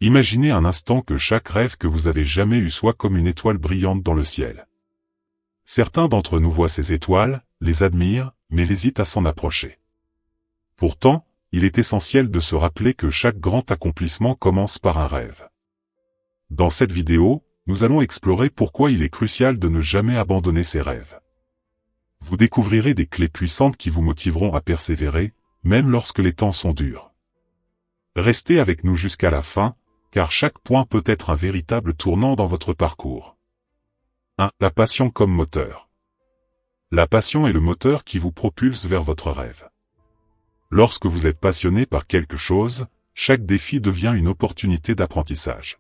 Imaginez un instant que chaque rêve que vous avez jamais eu soit comme une étoile brillante dans le ciel. Certains d'entre nous voient ces étoiles, les admirent, mais hésitent à s'en approcher. Pourtant, il est essentiel de se rappeler que chaque grand accomplissement commence par un rêve. Dans cette vidéo, nous allons explorer pourquoi il est crucial de ne jamais abandonner ses rêves. Vous découvrirez des clés puissantes qui vous motiveront à persévérer, même lorsque les temps sont durs. Restez avec nous jusqu'à la fin, car chaque point peut être un véritable tournant dans votre parcours. 1. La passion comme moteur. La passion est le moteur qui vous propulse vers votre rêve. Lorsque vous êtes passionné par quelque chose, chaque défi devient une opportunité d'apprentissage.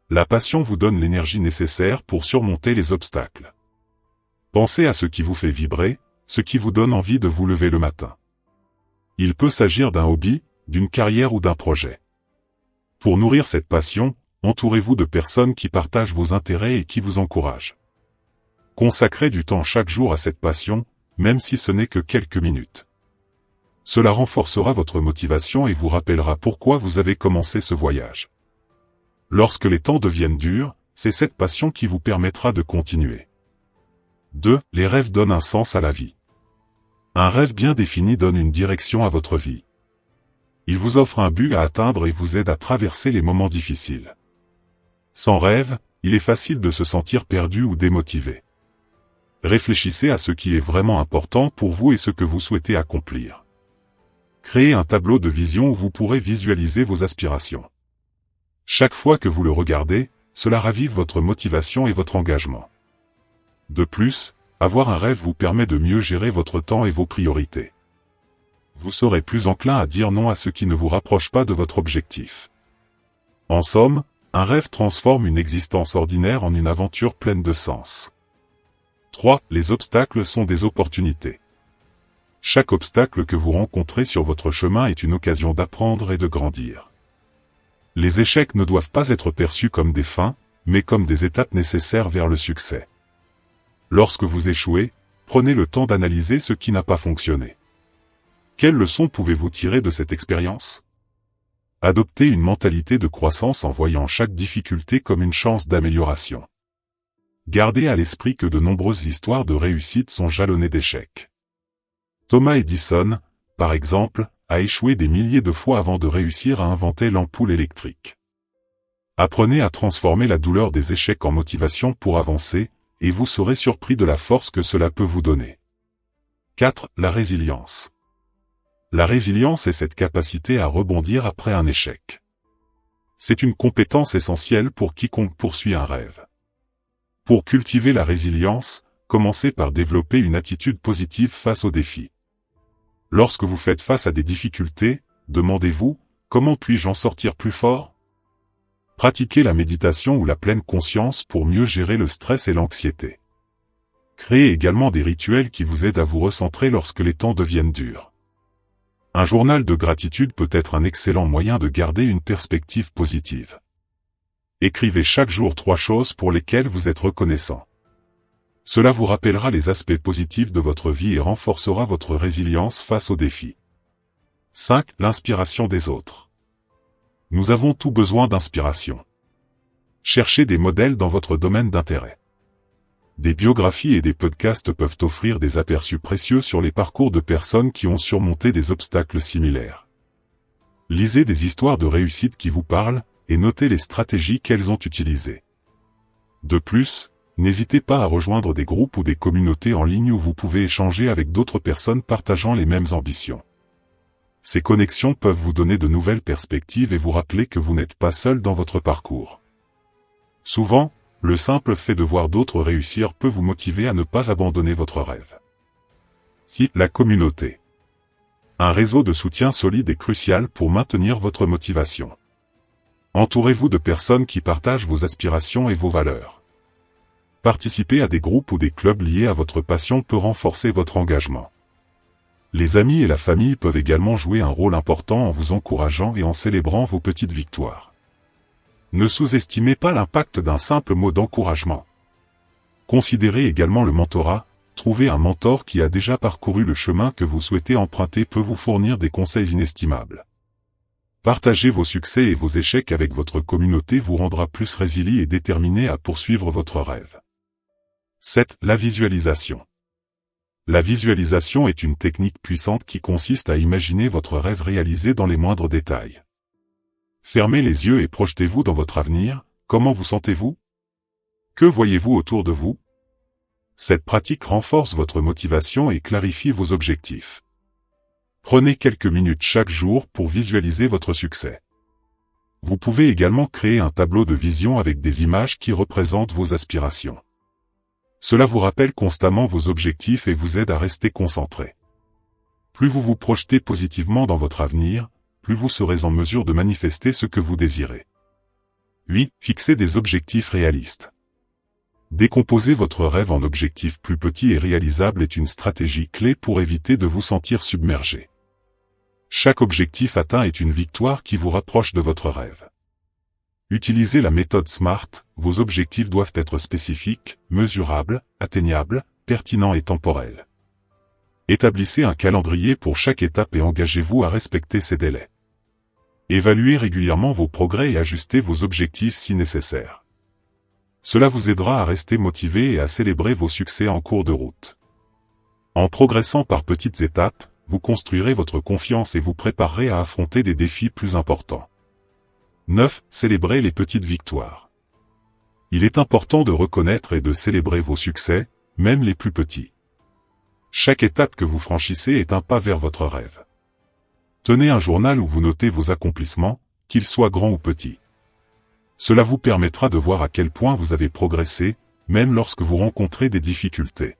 La passion vous donne l'énergie nécessaire pour surmonter les obstacles. Pensez à ce qui vous fait vibrer, ce qui vous donne envie de vous lever le matin. Il peut s'agir d'un hobby, d'une carrière ou d'un projet. Pour nourrir cette passion, entourez-vous de personnes qui partagent vos intérêts et qui vous encouragent. Consacrez du temps chaque jour à cette passion, même si ce n'est que quelques minutes. Cela renforcera votre motivation et vous rappellera pourquoi vous avez commencé ce voyage. Lorsque les temps deviennent durs, c'est cette passion qui vous permettra de continuer. 2. Les rêves donnent un sens à la vie. Un rêve bien défini donne une direction à votre vie. Il vous offre un but à atteindre et vous aide à traverser les moments difficiles. Sans rêve, il est facile de se sentir perdu ou démotivé. Réfléchissez à ce qui est vraiment important pour vous et ce que vous souhaitez accomplir. Créez un tableau de vision où vous pourrez visualiser vos aspirations. Chaque fois que vous le regardez, cela ravive votre motivation et votre engagement. De plus, avoir un rêve vous permet de mieux gérer votre temps et vos priorités. Vous serez plus enclin à dire non à ce qui ne vous rapproche pas de votre objectif. En somme, un rêve transforme une existence ordinaire en une aventure pleine de sens. 3. Les obstacles sont des opportunités. Chaque obstacle que vous rencontrez sur votre chemin est une occasion d'apprendre et de grandir. Les échecs ne doivent pas être perçus comme des fins, mais comme des étapes nécessaires vers le succès. Lorsque vous échouez, prenez le temps d'analyser ce qui n'a pas fonctionné. Quelles leçons pouvez-vous tirer de cette expérience? Adoptez une mentalité de croissance en voyant chaque difficulté comme une chance d'amélioration. Gardez à l'esprit que de nombreuses histoires de réussite sont jalonnées d'échecs. Thomas Edison, par exemple, a échoué des milliers de fois avant de réussir à inventer l'ampoule électrique. Apprenez à transformer la douleur des échecs en motivation pour avancer, et vous serez surpris de la force que cela peut vous donner. 4. La résilience. La résilience est cette capacité à rebondir après un échec. C'est une compétence essentielle pour quiconque poursuit un rêve. Pour cultiver la résilience, commencez par développer une attitude positive face aux défis. Lorsque vous faites face à des difficultés, demandez-vous, comment puis-je en sortir plus fort? Pratiquez la méditation ou la pleine conscience pour mieux gérer le stress et l'anxiété. Créez également des rituels qui vous aident à vous recentrer lorsque les temps deviennent durs. Un journal de gratitude peut être un excellent moyen de garder une perspective positive. Écrivez chaque jour 3 choses pour lesquelles vous êtes reconnaissant. Cela vous rappellera les aspects positifs de votre vie et renforcera votre résilience face aux défis. 5. L'inspiration des autres. Nous avons tous besoin d'inspiration. Cherchez des modèles dans votre domaine d'intérêt. Des biographies et des podcasts peuvent offrir des aperçus précieux sur les parcours de personnes qui ont surmonté des obstacles similaires. Lisez des histoires de réussite qui vous parlent, et notez les stratégies qu'elles ont utilisées. De plus, n'hésitez pas à rejoindre des groupes ou des communautés en ligne où vous pouvez échanger avec d'autres personnes partageant les mêmes ambitions. Ces connexions peuvent vous donner de nouvelles perspectives et vous rappeler que vous n'êtes pas seul dans votre parcours. Souvent, le simple fait de voir d'autres réussir peut vous motiver à ne pas abandonner votre rêve. 6. La communauté. Un réseau de soutien solide est crucial pour maintenir votre motivation. Entourez-vous de personnes qui partagent vos aspirations et vos valeurs. Participer à des groupes ou des clubs liés à votre passion peut renforcer votre engagement. Les amis et la famille peuvent également jouer un rôle important en vous encourageant et en célébrant vos petites victoires. Ne sous-estimez pas l'impact d'un simple mot d'encouragement. Considérez également le mentorat. Trouver un mentor qui a déjà parcouru le chemin que vous souhaitez emprunter peut vous fournir des conseils inestimables. Partager vos succès et vos échecs avec votre communauté vous rendra plus résilient et déterminé à poursuivre votre rêve. 7. La visualisation. La visualisation est une technique puissante qui consiste à imaginer votre rêve réalisé dans les moindres détails. Fermez les yeux et projetez-vous dans votre avenir. Comment vous sentez-vous? Que voyez-vous autour de vous? Cette pratique renforce votre motivation et clarifie vos objectifs. Prenez quelques minutes chaque jour pour visualiser votre succès. Vous pouvez également créer un tableau de vision avec des images qui représentent vos aspirations. Cela vous rappelle constamment vos objectifs et vous aide à rester concentré. Plus vous vous projetez positivement dans votre avenir, plus vous serez en mesure de manifester ce que vous désirez. 8. Fixez des objectifs réalistes. Décomposer votre rêve en objectifs plus petits et réalisables est une stratégie clé pour éviter de vous sentir submergé. Chaque objectif atteint est une victoire qui vous rapproche de votre rêve. Utilisez la méthode SMART, vos objectifs doivent être spécifiques, mesurables, atteignables, pertinents et temporels. Établissez un calendrier pour chaque étape et engagez-vous à respecter ces délais. Évaluez régulièrement vos progrès et ajustez vos objectifs si nécessaire. Cela vous aidera à rester motivé et à célébrer vos succès en cours de route. En progressant par petites étapes, vous construirez votre confiance et vous préparerez à affronter des défis plus importants. 9. Célébrez les petites victoires. Il est important de reconnaître et de célébrer vos succès, même les plus petits. Chaque étape que vous franchissez est un pas vers votre rêve. Tenez un journal où vous notez vos accomplissements, qu'ils soient grands ou petits. Cela vous permettra de voir à quel point vous avez progressé, même lorsque vous rencontrez des difficultés.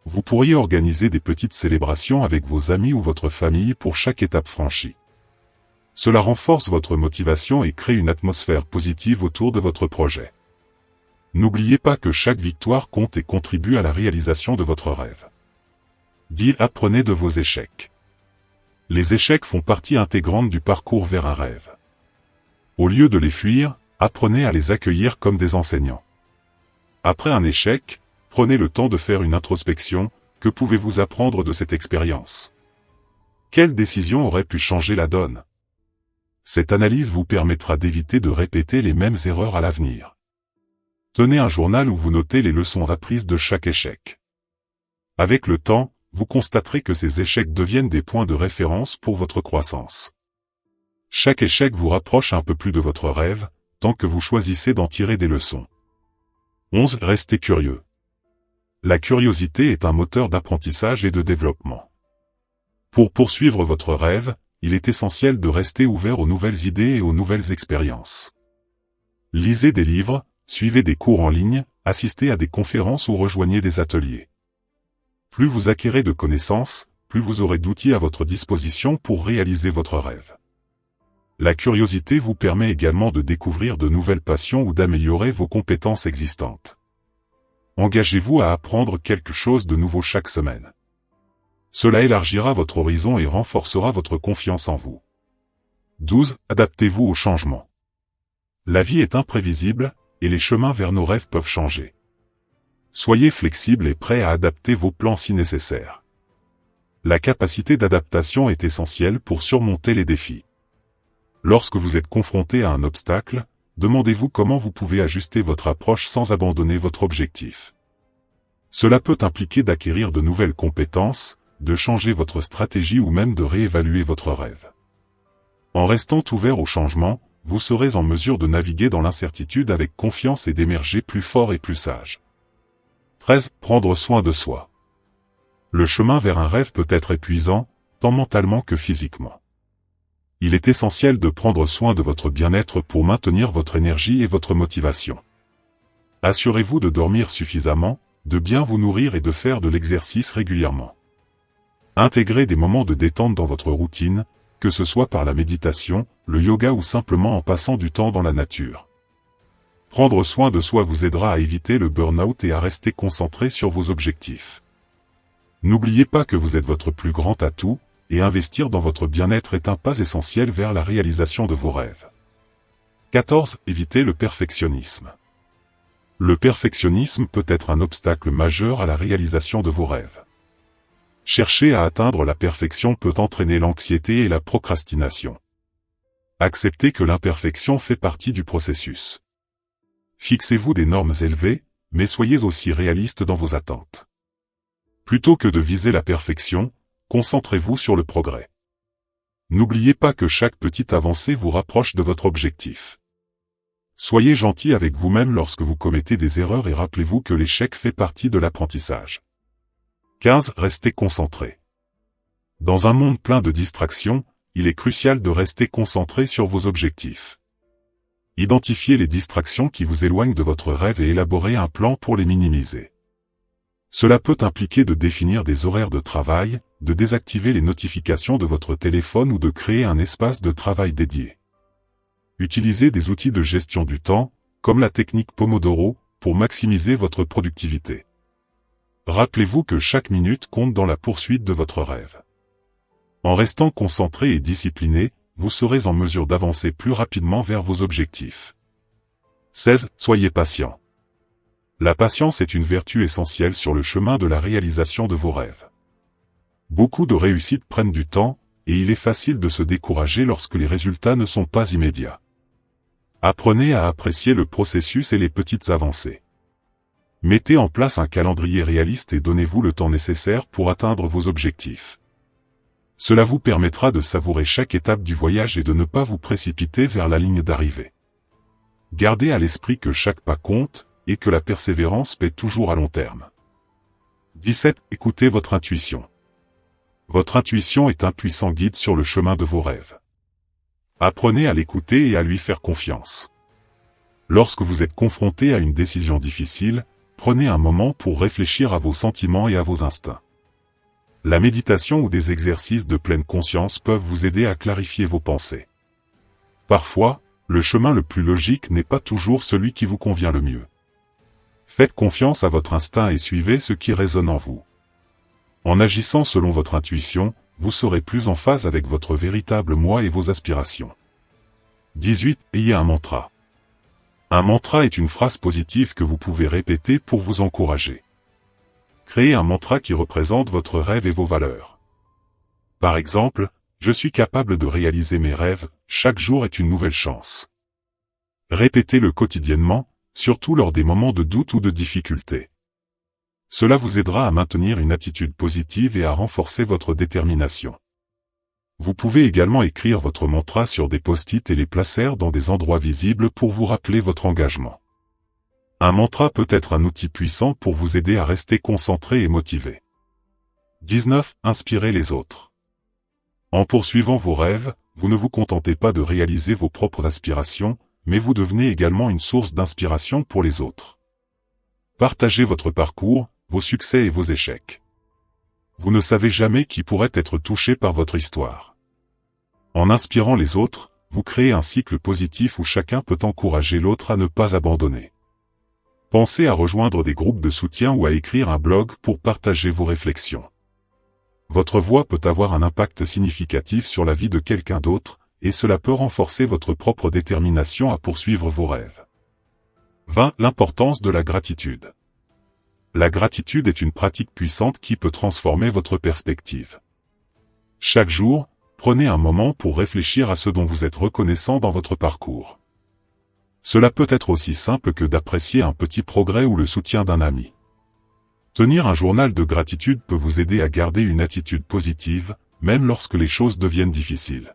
Vous pourriez organiser des petites célébrations avec vos amis ou votre famille pour chaque étape franchie. Cela renforce votre motivation et crée une atmosphère positive autour de votre projet. N'oubliez pas que chaque victoire compte et contribue à la réalisation de votre rêve. 10. Apprenez de vos échecs. Les échecs font partie intégrante du parcours vers un rêve. Au lieu de les fuir, apprenez à les accueillir comme des enseignants. Après un échec, prenez le temps de faire une introspection. Que pouvez-vous apprendre de cette expérience? Quelle décision aurait pu changer la donne? Cette analyse vous permettra d'éviter de répéter les mêmes erreurs à l'avenir. Tenez un journal où vous notez les leçons apprises de chaque échec. Avec le temps, vous constaterez que ces échecs deviennent des points de référence pour votre croissance. Chaque échec vous rapproche un peu plus de votre rêve, tant que vous choisissez d'en tirer des leçons. 11. Restez curieux. La curiosité est un moteur d'apprentissage et de développement. Pour poursuivre votre rêve, il est essentiel de rester ouvert aux nouvelles idées et aux nouvelles expériences. Lisez des livres, suivez des cours en ligne, assistez à des conférences ou rejoignez des ateliers. Plus vous acquérez de connaissances, plus vous aurez d'outils à votre disposition pour réaliser votre rêve. La curiosité vous permet également de découvrir de nouvelles passions ou d'améliorer vos compétences existantes. Engagez-vous à apprendre quelque chose de nouveau chaque semaine. Cela élargira votre horizon et renforcera votre confiance en vous. 12. Adaptez-vous au changement. La vie est imprévisible, et les chemins vers nos rêves peuvent changer. Soyez flexible et prêt à adapter vos plans si nécessaire. La capacité d'adaptation est essentielle pour surmonter les défis. Lorsque vous êtes confronté à un obstacle, demandez-vous comment vous pouvez ajuster votre approche sans abandonner votre objectif. Cela peut impliquer d'acquérir de nouvelles compétences, de changer votre stratégie ou même de réévaluer votre rêve. En restant ouvert au changement, vous serez en mesure de naviguer dans l'incertitude avec confiance et d'émerger plus fort et plus sage. 13. Prendre soin de soi. Le chemin vers un rêve peut être épuisant, tant mentalement que physiquement. Il est essentiel de prendre soin de votre bien-être pour maintenir votre énergie et votre motivation. Assurez-vous de dormir suffisamment, de bien vous nourrir et de faire de l'exercice régulièrement. Intégrez des moments de détente dans votre routine, que ce soit par la méditation, le yoga ou simplement en passant du temps dans la nature. Prendre soin de soi vous aidera à éviter le burn-out et à rester concentré sur vos objectifs. N'oubliez pas que vous êtes votre plus grand atout, et investir dans votre bien-être est un pas essentiel vers la réalisation de vos rêves. 14. Évitez le perfectionnisme. Le perfectionnisme peut être un obstacle majeur à la réalisation de vos rêves. Chercher à atteindre la perfection peut entraîner l'anxiété et la procrastination. Acceptez que l'imperfection fait partie du processus. Fixez-vous des normes élevées, mais soyez aussi réaliste dans vos attentes. Plutôt que de viser la perfection, concentrez-vous sur le progrès. N'oubliez pas que chaque petite avancée vous rapproche de votre objectif. Soyez gentil avec vous-même lorsque vous commettez des erreurs et rappelez-vous que l'échec fait partie de l'apprentissage. 15. Restez concentré. Dans un monde plein de distractions, il est crucial de rester concentré sur vos objectifs. Identifiez les distractions qui vous éloignent de votre rêve et élaborez un plan pour les minimiser. Cela peut impliquer de définir des horaires de travail, de désactiver les notifications de votre téléphone ou de créer un espace de travail dédié. Utilisez des outils de gestion du temps, comme la technique Pomodoro, pour maximiser votre productivité. Rappelez-vous que chaque minute compte dans la poursuite de votre rêve. En restant concentré et discipliné, vous serez en mesure d'avancer plus rapidement vers vos objectifs. 16. Soyez patient. La patience est une vertu essentielle sur le chemin de la réalisation de vos rêves. Beaucoup de réussites prennent du temps, et il est facile de se décourager lorsque les résultats ne sont pas immédiats. Apprenez à apprécier le processus et les petites avancées. Mettez en place un calendrier réaliste et donnez-vous le temps nécessaire pour atteindre vos objectifs. Cela vous permettra de savourer chaque étape du voyage et de ne pas vous précipiter vers la ligne d'arrivée. Gardez à l'esprit que chaque pas compte, et que la persévérance paie toujours à long terme. 17. Écoutez votre intuition. Votre intuition est un puissant guide sur le chemin de vos rêves. Apprenez à l'écouter et à lui faire confiance. Lorsque vous êtes confronté à une décision difficile, prenez un moment pour réfléchir à vos sentiments et à vos instincts. La méditation ou des exercices de pleine conscience peuvent vous aider à clarifier vos pensées. Parfois, le chemin le plus logique n'est pas toujours celui qui vous convient le mieux. Faites confiance à votre instinct et suivez ce qui résonne en vous. En agissant selon votre intuition, vous serez plus en phase avec votre véritable moi et vos aspirations. 18. Ayez un mantra. Un mantra est une phrase positive que vous pouvez répéter pour vous encourager. Créez un mantra qui représente votre rêve et vos valeurs. Par exemple, je suis capable de réaliser mes rêves, chaque jour est une nouvelle chance. Répétez-le quotidiennement, surtout lors des moments de doute ou de difficulté. Cela vous aidera à maintenir une attitude positive et à renforcer votre détermination. Vous pouvez également écrire votre mantra sur des post-it et les placer dans des endroits visibles pour vous rappeler votre engagement. Un mantra peut être un outil puissant pour vous aider à rester concentré et motivé. 19. Inspirez les autres. En poursuivant vos rêves, vous ne vous contentez pas de réaliser vos propres aspirations, mais vous devenez également une source d'inspiration pour les autres. Partagez votre parcours, vos succès et vos échecs. Vous ne savez jamais qui pourrait être touché par votre histoire. En inspirant les autres, vous créez un cycle positif où chacun peut encourager l'autre à ne pas abandonner. Pensez à rejoindre des groupes de soutien ou à écrire un blog pour partager vos réflexions. Votre voix peut avoir un impact significatif sur la vie de quelqu'un d'autre, et cela peut renforcer votre propre détermination à poursuivre vos rêves. 20. L'importance de la gratitude. La gratitude est une pratique puissante qui peut transformer votre perspective. Chaque jour, prenez un moment pour réfléchir à ce dont vous êtes reconnaissant dans votre parcours. Cela peut être aussi simple que d'apprécier un petit progrès ou le soutien d'un ami. Tenir un journal de gratitude peut vous aider à garder une attitude positive, même lorsque les choses deviennent difficiles.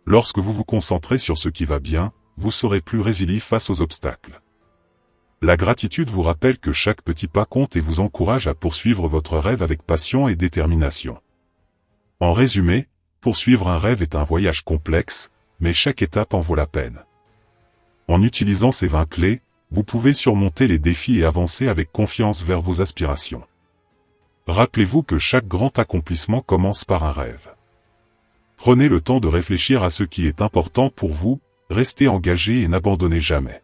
Lorsque vous vous concentrez sur ce qui va bien, vous serez plus résilient face aux obstacles. La gratitude vous rappelle que chaque petit pas compte et vous encourage à poursuivre votre rêve avec passion et détermination. En résumé, poursuivre un rêve est un voyage complexe, mais chaque étape en vaut la peine. En utilisant ces 20 clés, vous pouvez surmonter les défis et avancer avec confiance vers vos aspirations. Rappelez-vous que chaque grand accomplissement commence par un rêve. Prenez le temps de réfléchir à ce qui est important pour vous, restez engagé et n'abandonnez jamais.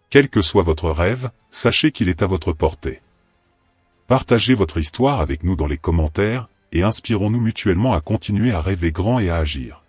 Quel que soit votre rêve, sachez qu'il est à votre portée. Partagez votre histoire avec nous dans les commentaires, et inspirons-nous mutuellement à continuer à rêver grand et à agir.